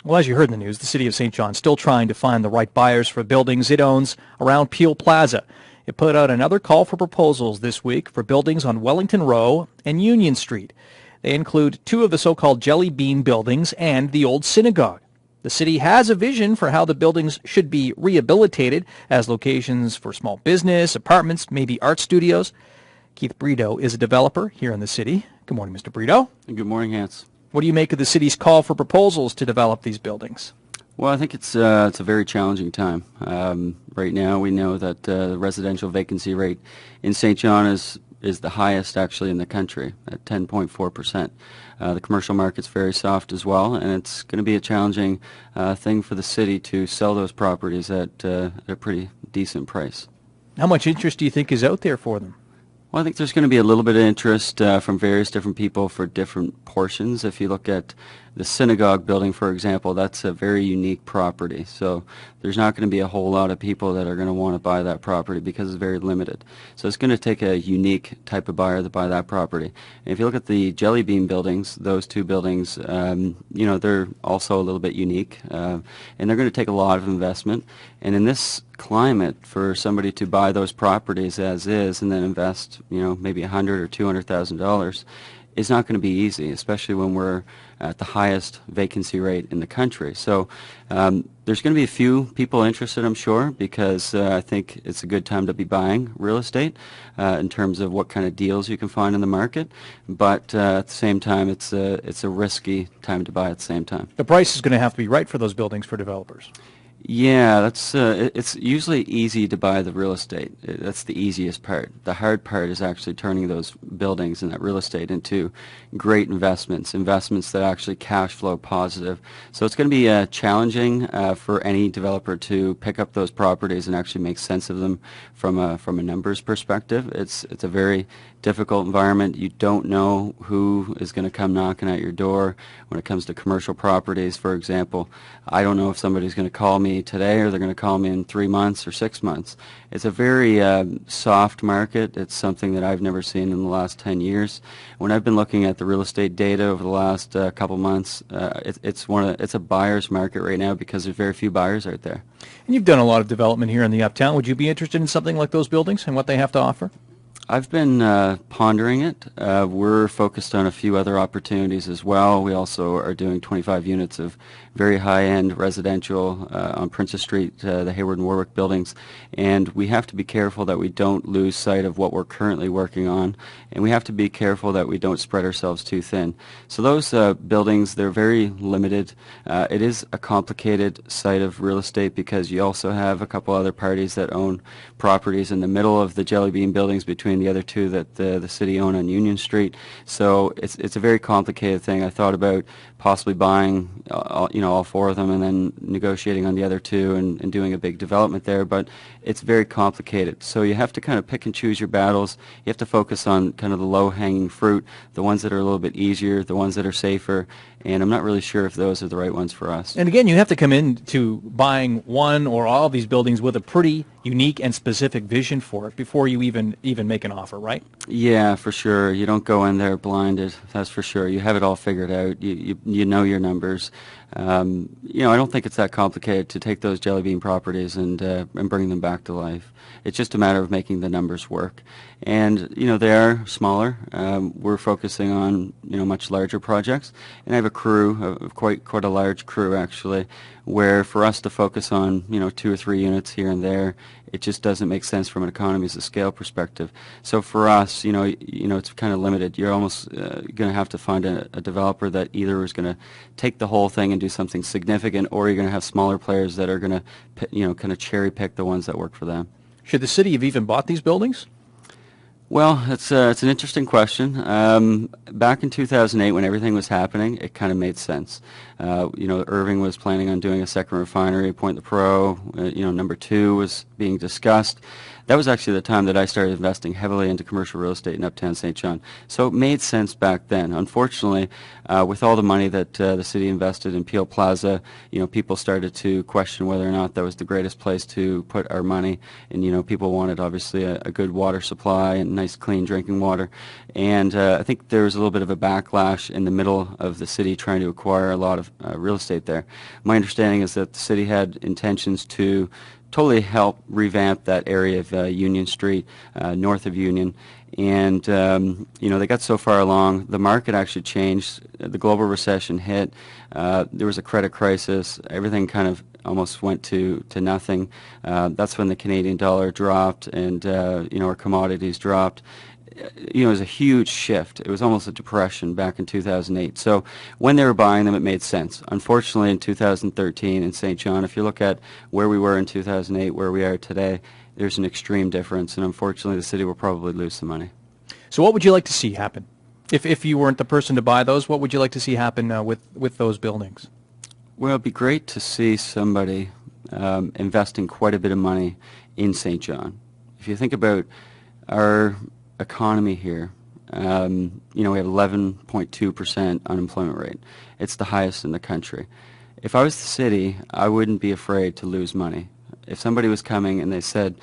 Well, as you heard in the news, the City of St. John is still trying to find the right buyers for buildings it owns around Peel Plaza. It put out another call for proposals this week for buildings on Wellington Row and Union Street. They include two of the so-called Jellybean buildings and the old synagogue. The city has a vision for how the buildings should be rehabilitated as locations for small business, apartments, maybe art studios. Keith Brito is a developer here in the city. Good morning, Mr. Brito. Good morning, Hans. What do you make of the city's call for proposals to develop these buildings? Well, I think it's a very challenging time. Right now, we know that the residential vacancy rate in St. John is the highest actually in the country at 10.4%. The commercial market's very soft as well, and it's going to be a challenging thing for the city to sell those properties at a pretty decent price. How much interest do you think is out there for them? Well, I think there's going to be a little bit of interest from various different people for different portions. If you look at the synagogue building, for example, that's a very unique property. So there's not going to be a whole lot of people that are going to want to buy that property because it's very limited. So it's going to take a unique type of buyer to buy that property. And if you look at the Jellybean buildings, those two buildings, they're also a little bit unique, and they're going to take a lot of investment. And in this climate, for somebody to buy those properties as is and then invest, maybe $100,000 or $200,000, is not going to be easy, especially when we're at the highest vacancy rate in the country. So there's going to be a few people interested, I'm sure, because I think it's a good time to be buying real estate in terms of what kind of deals you can find in the market. But at the same time, it's a risky time to buy at the same time. The price is going to have to be right for those buildings for developers. Yeah, it's usually easy to buy the real estate. That's the easiest part. The hard part is actually turning those buildings and that real estate into great investments that actually cash flow positive. So it's going to be challenging for any developer to pick up those properties and actually make sense of them from a numbers perspective. It's a very difficult environment. You don't know who is going to come knocking at your door when it comes to commercial properties, for example. I don't know if somebody's going to call me today or they're going to call me in 3 months or 6 months. It's a very soft market. It's something that I've never seen in the last 10 years. When I've been looking at the real estate data over the last couple months, it's a buyer's market right now because there's very few buyers out there. And you've done a lot of development here in the Uptown. Would you be interested in something like those buildings and what they have to offer? I've been pondering it. We're focused on a few other opportunities as well. We also are doing 25 units of very high-end residential on Princess Street, the Hayward and Warwick buildings, and we have to be careful that we don't lose sight of what we're currently working on, and we have to be careful that we don't spread ourselves too thin. So those buildings, they're very limited. It is a complicated site of real estate because you also have a couple other parties that own properties in the middle of the Jellybean buildings between the other two that the city own on Union Street. So it's a very complicated thing. I thought about possibly buying all four of them and then negotiating on the other two and doing a big development there, but it's very complicated. So you have to kind of pick and choose your battles. You have to focus on kind of the low-hanging fruit, the ones that are a little bit easier, the ones that are safer, and I'm not really sure if those are the right ones for us. And again, you have to come into buying one or all of these buildings with a pretty unique and specific vision for it before you even make an offer, right? Yeah, for sure. You don't go in there blinded, that's for sure. You have it all figured out. You know your numbers. I don't think it's that complicated to take those Jellybean properties and bring them back to life. It's just a matter of making the numbers work. And, they are smaller. We're focusing on, much larger projects. And I have a crew, quite a large crew actually, where for us to focus on, 2 or 3 units here and there, it just doesn't make sense from an economies of scale perspective. So for us, it's kind of limited. You're almost going to have to find a developer that either is going to take the whole thing and do something significant, or you're going to have smaller players that are going to, kind of cherry pick the ones that work for them. Should the city have even bought these buildings? Well, it's an interesting question. Back in 2008, when everything was happening, it kind of made sense. Irving was planning on doing a second refinery, Point the Pro. Number 2 was being discussed. that was actually the time that I started investing heavily into commercial real estate in Uptown St. John. So it made sense back then. Unfortunately, with all the money that the city invested in Peel Plaza, people started to question whether or not that was the greatest place to put our money. And people wanted obviously a good water supply and nice clean drinking water. And I think there was a little bit of a backlash in the middle of the city trying to acquire a lot of real estate there. My understanding is that the city had intentions to totally help revamp that area of Union Street, north of Union. And, they got so far along, the market actually changed. The global recession hit. There was a credit crisis. Everything kind of almost went to nothing. That's when the Canadian dollar dropped and, our commodities dropped. It was a huge shift. It was almost a depression back in 2008. So when they were buying them, it made sense. Unfortunately, in 2013 in St. John, if you look at where we were in 2008, where we are today, there's an extreme difference, and unfortunately the city will probably lose some money. So what would you like to see happen? If you weren't the person to buy those, what would you like to see happen with those buildings? Well, it'd be great to see somebody investing quite a bit of money in St. John. If you think about our economy here, we have 11.2% unemployment rate. It's the highest in the country. If I was the city, I wouldn't be afraid to lose money. If somebody was coming and they said,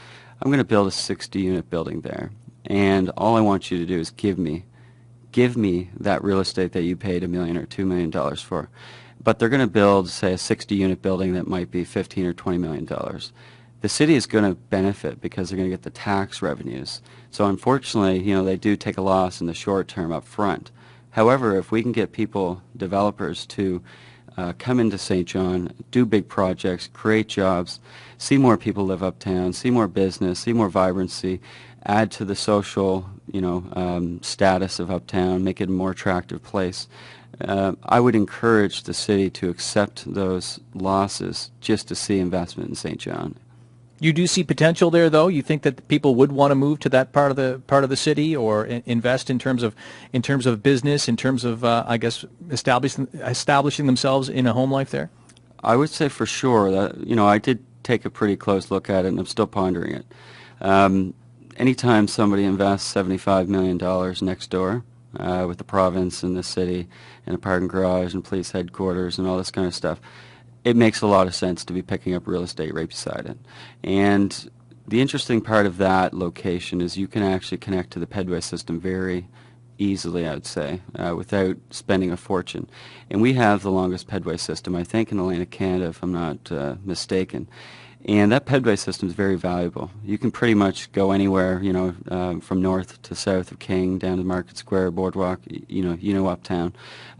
I'm going to build a 60-unit building there, and all I want you to do is give me that real estate that you paid $1 million or $2 million for, but they're going to build, say, a 60-unit building that might be $15 or $20 million. The city is going to benefit because they're going to get the tax revenues. So unfortunately, they do take a loss in the short term up front. However, if we can get people, developers, to come into St. John, do big projects, create jobs, see more people live uptown, see more business, see more vibrancy, add to the social, status of uptown, make it a more attractive place, I would encourage the city to accept those losses just to see investment in St. John. You do see potential there, though. You think that people would want to move to that part of the city, or invest in terms of business, in terms of establishing themselves in a home life there. I would say for sure that I did take a pretty close look at it, and I'm still pondering it. Anytime somebody invests $75 million next door with the province and the city and a parking garage and police headquarters and all this kind of stuff, it makes a lot of sense to be picking up real estate right beside it. And the interesting part of that location is you can actually connect to the pedway system very easily, I would say, without spending a fortune. And we have the longest pedway system, I think, in Atlantic Canada, if I'm not mistaken. And that pedway system is very valuable. You can pretty much go anywhere, from north to south of King, down to Market Square, Boardwalk, uptown.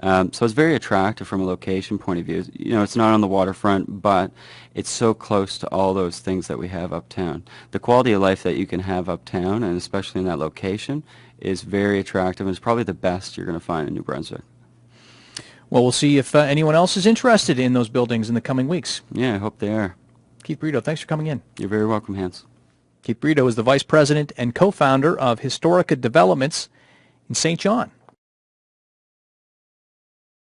So it's very attractive from a location point of view. It's not on the waterfront, but it's so close to all those things that we have uptown. The quality of life that you can have uptown, and especially in that location, is very attractive, and it's probably the best you're going to find in New Brunswick. Well, we'll see if anyone else is interested in those buildings in the coming weeks. Yeah, I hope they are. Keith Brito, thanks for coming in. You're very welcome, Hans. Keith Brito is the Vice President and co-founder of Historica Developments in St. John.